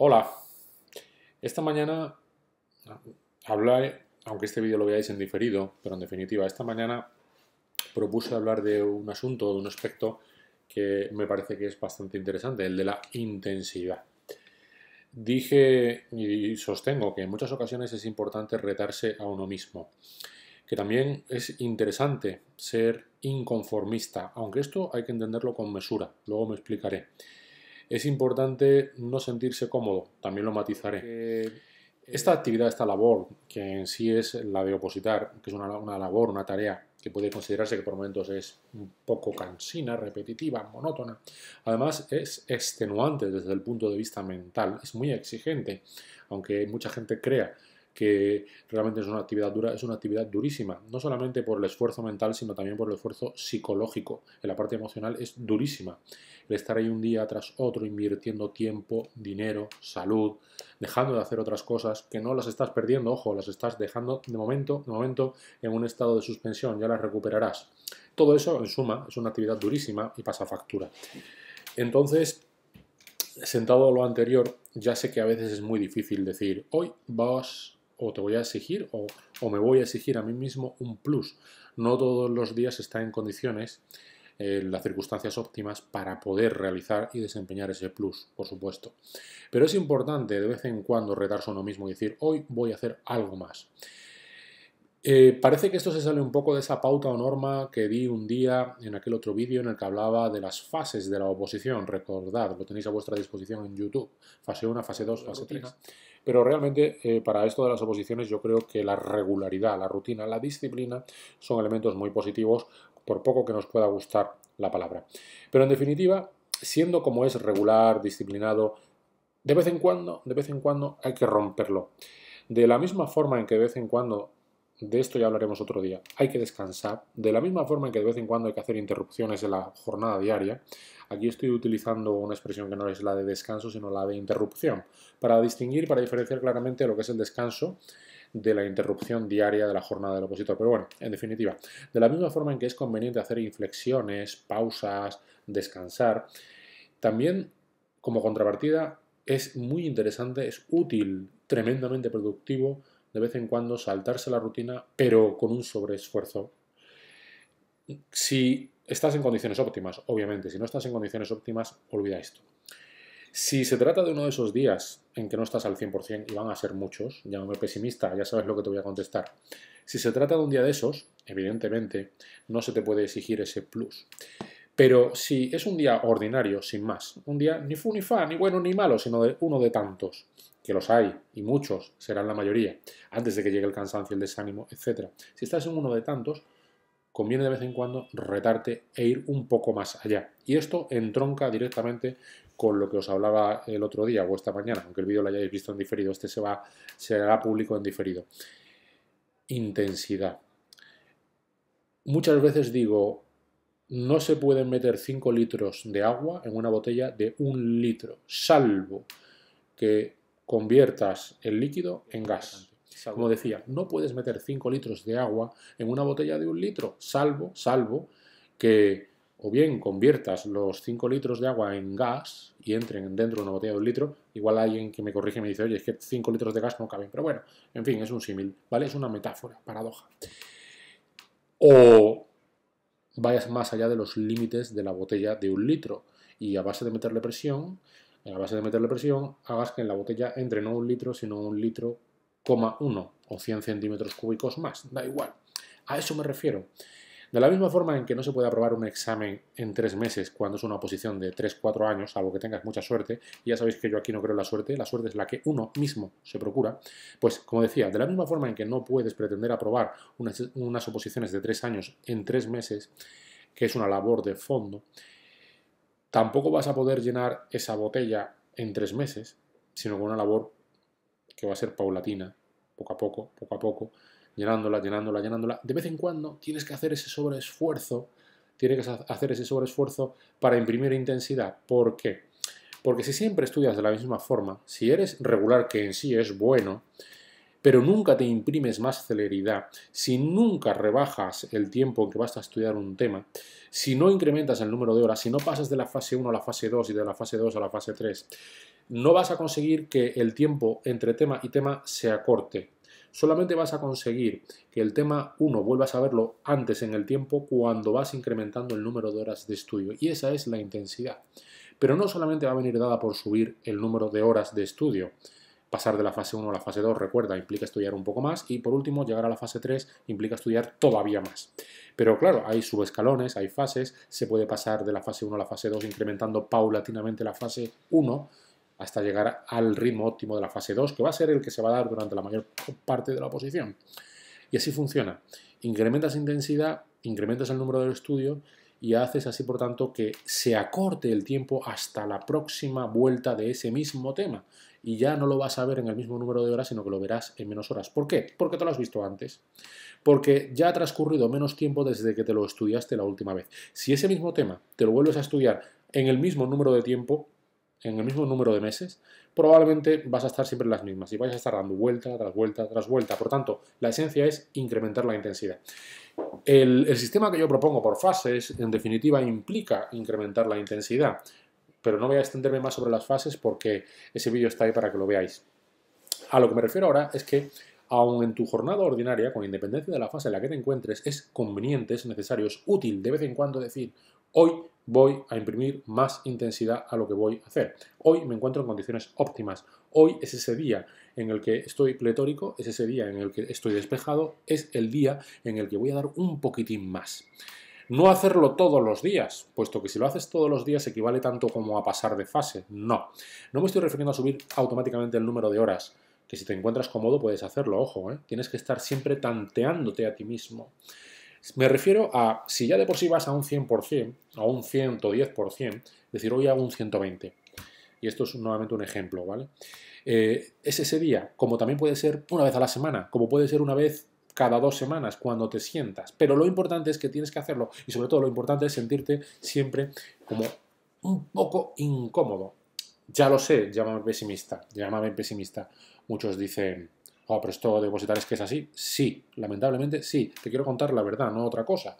Hola, esta mañana hablé, aunque este vídeo lo veáis en diferido, pero en definitiva, esta mañana propuse hablar de un asunto, de un aspecto que me parece que es bastante interesante, el de la intensidad. Dije y sostengo que en muchas ocasiones es importante retarse a uno mismo, que también es interesante ser inconformista, aunque esto hay que entenderlo con mesura, luego me explicaré. Es importante no sentirse cómodo, también lo matizaré. Esta actividad, esta labor, que en sí es la de opositar, que es una labor, una tarea que puede considerarse que por momentos es un poco cansina, repetitiva, monótona, además es extenuante desde el punto de vista mental, es muy exigente, aunque mucha gente crea que realmente es una actividad dura, es una actividad durísima, no solamente por el esfuerzo mental, sino también por el esfuerzo psicológico. En la parte emocional es durísima. El estar ahí un día tras otro invirtiendo tiempo, dinero, salud, dejando de hacer otras cosas que no las estás perdiendo, ojo, las estás dejando de momento en un estado de suspensión, ya las recuperarás. Todo eso, en suma, es una actividad durísima y pasa factura. Entonces, sentado a lo anterior, ya sé que a veces es muy difícil decir, hoy vas o te voy a exigir o me voy a exigir a mí mismo un plus. No todos los días está en condiciones, las circunstancias óptimas para poder realizar y desempeñar ese plus, por supuesto. Pero es importante de vez en cuando retarse a uno mismo y decir, hoy voy a hacer algo más. Parece que esto se sale un poco de esa pauta o norma que di un día en aquel otro vídeo en el que hablaba de las fases de la oposición. Recordad, lo tenéis a vuestra disposición en YouTube. Fase 1, fase 2, fase 3. Pero realmente para esto de las oposiciones yo creo que la regularidad, la rutina, la disciplina son elementos muy positivos, por poco que nos pueda gustar la palabra. Pero en definitiva, siendo como es regular, disciplinado, de vez en cuando hay que romperlo. De la misma forma en que de vez en cuando, de esto ya hablaremos otro día, hay que descansar, de la misma forma en que de vez en cuando hay que hacer interrupciones en la jornada diaria, aquí estoy utilizando una expresión que no es la de descanso, sino la de interrupción, para distinguir, para diferenciar claramente lo que es el descanso de la interrupción diaria de la jornada del opositor. Pero bueno, en definitiva, de la misma forma en que es conveniente hacer inflexiones, pausas, descansar, también como contrapartida es muy interesante, es útil, tremendamente productivo de vez en cuando saltarse la rutina, pero con un sobreesfuerzo. Si estás en condiciones óptimas, obviamente, si no estás en condiciones óptimas, olvida esto. Si se trata de uno de esos días en que no estás al 100%, y van a ser muchos, llámame pesimista, ya sabes lo que te voy a contestar. Si se trata de un día de esos, evidentemente, no se te puede exigir ese plus. Pero si es un día ordinario, sin más, un día ni fu ni fa, ni bueno ni malo, sino uno de tantos, que los hay, y muchos, serán la mayoría, antes de que llegue el cansancio, el desánimo, etc. Si estás en uno de tantos, conviene de vez en cuando retarte e ir un poco más allá. Y esto entronca directamente con lo que os hablaba el otro día o esta mañana, aunque el vídeo lo hayáis visto en diferido, este será público en diferido. Intensidad. Muchas veces digo, no se pueden meter 5 litros de agua en una botella de 1 litro, salvo que conviertas el líquido en gas. Como decía, no puedes meter 5 litros de agua en una botella de 1 litro, salvo que o bien conviertas los 5 litros de agua en gas y entren dentro de una botella de 1 litro. Igual hay alguien que me corrige y me dice, oye, es que 5 litros de gas no caben. Pero bueno, en fin, es un símil, ¿vale? Es una metáfora, paradoja. O vayas más allá de los límites de la botella de 1 litro y a base de meterle presión, hagas que en la botella entre no 1 litro, sino 1 litro, 1 o 100 centímetros cúbicos más, da igual. A eso me refiero. De la misma forma en que no se puede aprobar un examen en 3 meses cuando es una oposición de 3-4 años, salvo que tengas mucha suerte, y ya sabéis que yo aquí no creo en la suerte es la que uno mismo se procura, pues como decía, de la misma forma en que no puedes pretender aprobar unas oposiciones de 3 años en 3 meses, que es una labor de fondo, tampoco vas a poder llenar esa botella en 3 meses, sino con una labor que va a ser paulatina, poco a poco, llenándola. De vez en cuando tienes que hacer ese sobreesfuerzo, para imprimir intensidad. ¿Por qué? Porque si siempre estudias de la misma forma, si eres regular, que en sí es bueno, pero nunca te imprimes más celeridad, si nunca rebajas el tiempo en que vas a estudiar un tema, si no incrementas el número de horas, si no pasas de la fase 1 a la fase 2 y de la fase 2 a la fase 3, no vas a conseguir que el tiempo entre tema y tema se acorte. Solamente vas a conseguir que el tema 1 vuelvas a verlo antes en el tiempo cuando vas incrementando el número de horas de estudio. Y esa es la intensidad. Pero no solamente va a venir dada por subir el número de horas de estudio. Pasar de la fase 1 a la fase 2, recuerda, implica estudiar un poco más. Y por último, llegar a la fase 3 implica estudiar todavía más. Pero claro, hay subescalones, hay fases. Se puede pasar de la fase 1 a la fase 2 incrementando paulatinamente la fase 1 hasta llegar al ritmo óptimo de la fase 2, que va a ser el que se va a dar durante la mayor parte de la oposición. Y así funciona. Incrementas intensidad, incrementas el número del estudio y haces así, por tanto, que se acorte el tiempo hasta la próxima vuelta de ese mismo tema. Y ya no lo vas a ver en el mismo número de horas, sino que lo verás en menos horas. ¿Por qué? Porque te lo has visto antes. Porque ya ha transcurrido menos tiempo desde que te lo estudiaste la última vez. Si ese mismo tema te lo vuelves a estudiar en el mismo número de tiempo, en el mismo número de meses, probablemente vas a estar siempre en las mismas y vais a estar dando vuelta tras vuelta tras vuelta. Por tanto, la esencia es incrementar la intensidad. El sistema que yo propongo por fases, en definitiva, implica incrementar la intensidad, pero no voy a extenderme más sobre las fases porque ese vídeo está ahí para que lo veáis. A lo que me refiero ahora es que, aun en tu jornada ordinaria, con independencia de la fase en la que te encuentres, es conveniente, es necesario, es útil de vez en cuando decir: hoy voy a imprimir más intensidad a lo que voy a hacer. Hoy me encuentro en condiciones óptimas. Hoy es ese día en el que estoy pletórico, es ese día en el que estoy despejado, es el día en el que voy a dar un poquitín más. No hacerlo todos los días, puesto que si lo haces todos los días equivale tanto como a pasar de fase. No. No me estoy refiriendo a subir automáticamente el número de horas, que si te encuentras cómodo puedes hacerlo, ojo, ¿eh? Tienes que estar siempre tanteándote a ti mismo. Me refiero a, si ya de por sí vas a un 100%, a un 110%, decir, hoy hago un 120. Y esto es nuevamente un ejemplo, ¿vale? Es ese día, como también puede ser una vez a la semana, como puede ser una vez cada 2 semanas, cuando te sientas. Pero lo importante es que tienes que hacerlo y sobre todo lo importante es sentirte siempre como un poco incómodo. Ya lo sé, llámame pesimista, llámame pesimista. Muchos dicen: oh, pero esto de depositar es que es así. Sí, lamentablemente sí. Te quiero contar la verdad, no otra cosa.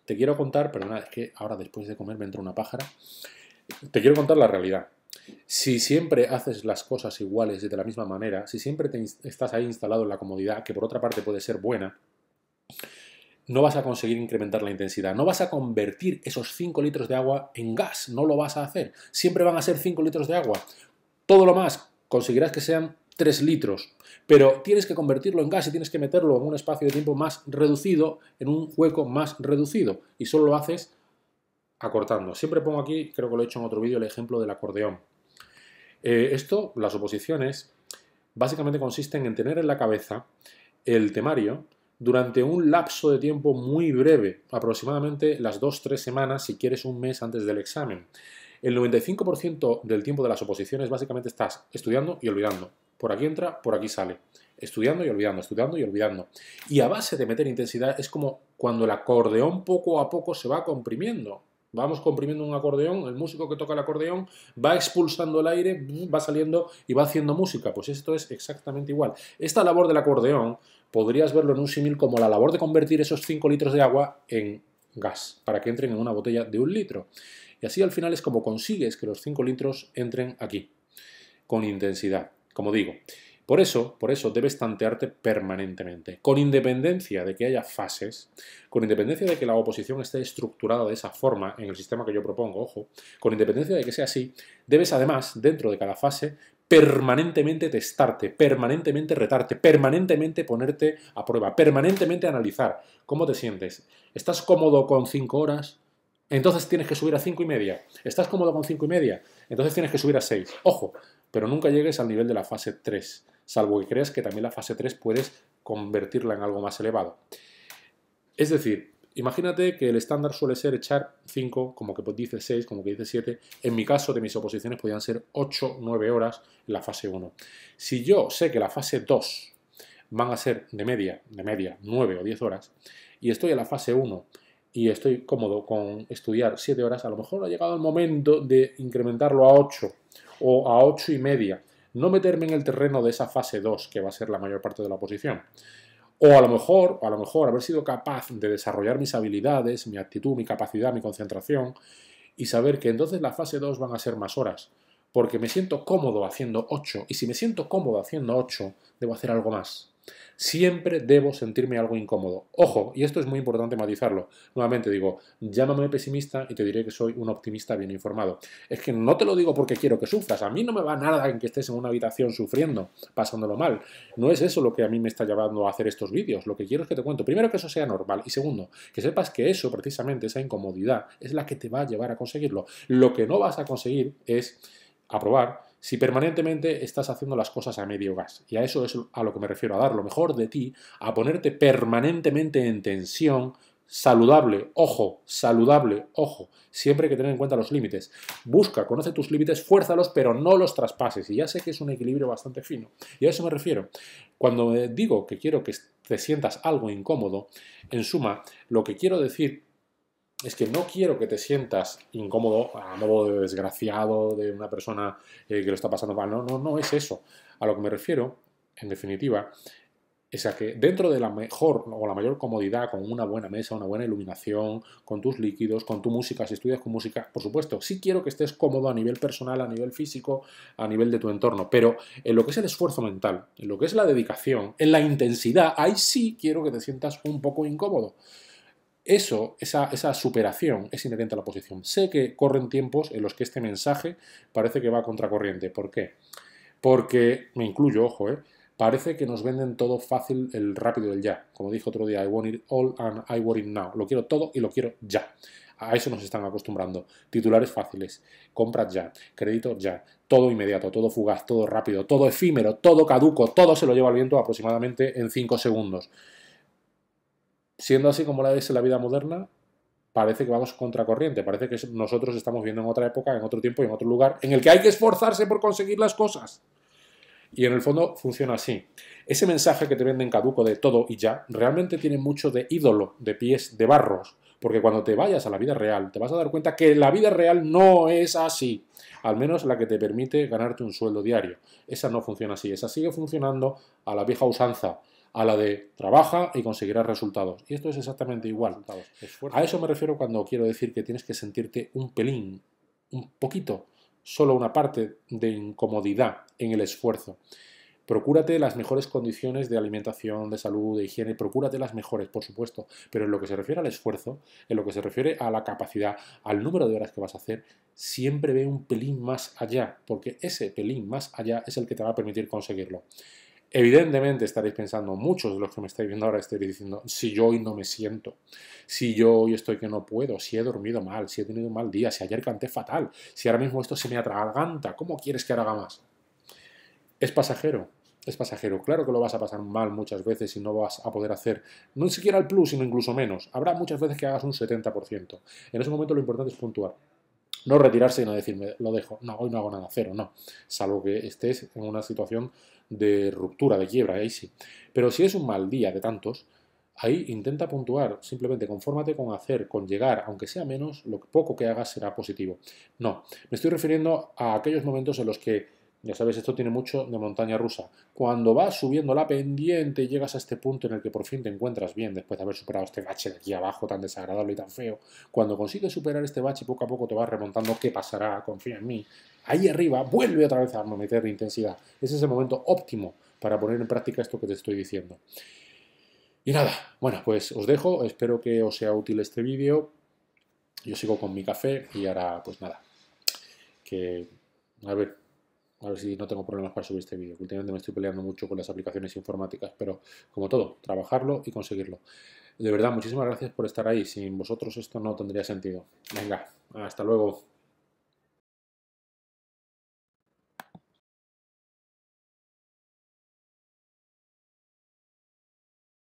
Te quiero contar, perdona, es que ahora después de comer me entra una pájara. Te quiero contar la realidad. Si siempre haces las cosas iguales y de la misma manera, si siempre estás ahí instalado en la comodidad, que por otra parte puede ser buena, no vas a conseguir incrementar la intensidad. No vas a convertir esos 5 litros de agua en gas. No lo vas a hacer. Siempre van a ser 5 litros de agua. Todo lo más conseguirás que sean 3 litros, pero tienes que convertirlo en gas y tienes que meterlo en un espacio de tiempo más reducido, en un hueco más reducido, y solo lo haces acortando. Siempre pongo aquí, creo que lo he hecho en otro vídeo, el ejemplo del acordeón. Las oposiciones, básicamente consisten en tener en la cabeza el temario durante un lapso de tiempo muy breve, aproximadamente las 2-3 semanas, si quieres un mes antes del examen. El 95% del tiempo de las oposiciones básicamente estás estudiando y olvidando. Por aquí entra, por aquí sale. Estudiando y olvidando, estudiando y olvidando. Y a base de meter intensidad es como cuando el acordeón poco a poco se va comprimiendo. Vamos comprimiendo un acordeón, el músico que toca el acordeón va expulsando el aire, va saliendo y va haciendo música. Pues esto es exactamente igual. Esta labor del acordeón podrías verlo en un símil como la labor de convertir esos 5 litros de agua en gas, para que entren en una botella de 1 litro. Y así al final es como consigues que los 5 litros entren aquí, con intensidad, como digo. Por eso debes tantearte permanentemente, con independencia de que haya fases, con independencia de que la oposición esté estructurada de esa forma en el sistema que yo propongo, ojo, con independencia de que sea así, debes además, dentro de cada fase, permanentemente testarte, permanentemente retarte, permanentemente ponerte a prueba, permanentemente analizar cómo te sientes. ¿Estás cómodo con 5 horas? Entonces tienes que subir a 5,5. ¿Estás cómodo con 5,5? Entonces tienes que subir a 6. Ojo, pero nunca llegues al nivel de la fase 3, salvo que creas que también la fase 3 puedes convertirla en algo más elevado. Es decir, imagínate que el estándar suele ser echar 5, como que dice 6, como que dice 7. En mi caso, de mis oposiciones podían ser 8-9 horas en la fase 1. Si yo sé que la fase 2 van a ser de media 9 o 10 horas, y estoy en la fase 1 y estoy cómodo con estudiar 7 horas, a lo mejor ha llegado el momento de incrementarlo a 8 o a 8,5. no meterme en el terreno de esa fase 2, que va a ser la mayor parte de la oposición. O a lo mejor haber sido capaz de desarrollar mis habilidades, mi actitud, mi capacidad, mi concentración, y saber que entonces la fase 2 van a ser más horas, porque me siento cómodo haciendo 8, y si me siento cómodo haciendo 8, debo hacer algo más. Siempre debo sentirme algo incómodo. Ojo, y esto es muy importante matizarlo. Nuevamente digo, llámame pesimista y te diré que soy un optimista bien informado. Es que no te lo digo porque quiero que sufras. A mí no me va nada en que estés en una habitación sufriendo, pasándolo mal. No es eso lo que a mí me está llevando a hacer estos vídeos. Lo que quiero es que te cuento, primero, que eso sea normal, y segundo, que sepas que eso, precisamente, esa incomodidad, es la que te va a llevar a conseguirlo. Lo que no vas a conseguir es aprobar si permanentemente estás haciendo las cosas a medio gas. Y a eso es a lo que me refiero, a dar lo mejor de ti, a ponerte permanentemente en tensión, saludable, ojo, siempre hay que tener en cuenta los límites. Busca, conoce tus límites, fuérzalos, pero no los traspases. Y ya sé que es un equilibrio bastante fino. Y a eso me refiero. Cuando digo que quiero que te sientas algo incómodo, en suma, lo que quiero decir es que no quiero que te sientas incómodo a modo de desgraciado, de una persona que lo está pasando mal. No es eso. A lo que me refiero, en definitiva, es a que dentro de la mejor o la mayor comodidad, con una buena mesa, una buena iluminación, con tus líquidos, con tu música, si estudias con música, por supuesto, sí quiero que estés cómodo a nivel personal, a nivel físico, a nivel de tu entorno, pero en lo que es el esfuerzo mental, en lo que es la dedicación, en la intensidad, ahí sí quiero que te sientas un poco incómodo. Esa superación es inherente a la oposición. Sé que corren tiempos en los que este mensaje parece que va a contracorriente. ¿Por qué? Porque, me incluyo, ojo, parece que nos venden todo fácil, el rápido, el ya. Como dije otro día, I want it all and I want it now. Lo quiero todo y lo quiero ya. A eso nos están acostumbrando. Titulares fáciles, compras ya, crédito ya, todo inmediato, todo fugaz, todo rápido, todo efímero, todo caduco, todo se lo lleva al viento aproximadamente en 5 segundos. Siendo así como es la vida moderna, parece que vamos contracorriente, parece que nosotros estamos viendo en otra época, en otro tiempo y en otro lugar, en el que hay que esforzarse por conseguir las cosas. Y en el fondo funciona así. Ese mensaje que te venden caduco de todo y ya, realmente tiene mucho de ídolo, de pies de barros, porque cuando te vayas a la vida real, te vas a dar cuenta que la vida real no es así, al menos la que te permite ganarte un sueldo diario. Esa no funciona así, esa sigue funcionando a la vieja usanza, a la de trabaja y conseguirás resultados. Y esto es exactamente igual. A eso me refiero cuando quiero decir que tienes que sentirte un pelín, un poquito, solo una parte de incomodidad en el esfuerzo. Procúrate las mejores condiciones de alimentación, de salud, de higiene, procúrate las mejores, por supuesto, pero en lo que se refiere al esfuerzo, en lo que se refiere a la capacidad, al número de horas que vas a hacer, siempre ve un pelín más allá, porque ese pelín más allá es el que te va a permitir conseguirlo. Evidentemente estaréis pensando, muchos de los que me estáis viendo ahora estaréis diciendo, si yo hoy no me siento, si yo hoy estoy que no puedo, si he dormido mal, si he tenido un mal día, si ayer canté fatal, si ahora mismo esto se me atraganta, ¿cómo quieres que haga más? Es pasajero, claro que lo vas a pasar mal muchas veces y no vas a poder hacer no siquiera el plus, sino incluso menos. Habrá muchas veces que hagas un 70%. En ese momento lo importante es puntuar. No retirarse y no decirme, lo dejo, no, hoy no hago nada, cero, no. Salvo que estés en una situación de ruptura, de quiebra, ahí sí. Pero si es un mal día de tantos, ahí intenta puntuar, simplemente confórmate con hacer, con llegar, aunque sea menos, lo poco que hagas será positivo. No, me estoy refiriendo a aquellos momentos en los que, ya sabes, esto tiene mucho de montaña rusa. Cuando vas subiendo la pendiente y llegas a este punto en el que por fin te encuentras bien, después de haber superado este bache de aquí abajo tan desagradable y tan feo, cuando consigues superar este bache poco a poco te vas remontando, ¿qué pasará? Confía en mí. Ahí arriba vuelve otra vez a meter intensidad. Ese es el momento óptimo para poner en práctica esto que te estoy diciendo. Y nada, bueno, pues os dejo, espero que os sea útil este vídeo. Yo sigo con mi café y ahora, pues nada, que a ver si no tengo problemas para subir este vídeo. Últimamente me estoy peleando mucho con las aplicaciones informáticas, pero como todo, trabajarlo y conseguirlo. De verdad, muchísimas gracias por estar ahí. Sin vosotros esto no tendría sentido. Venga, hasta luego.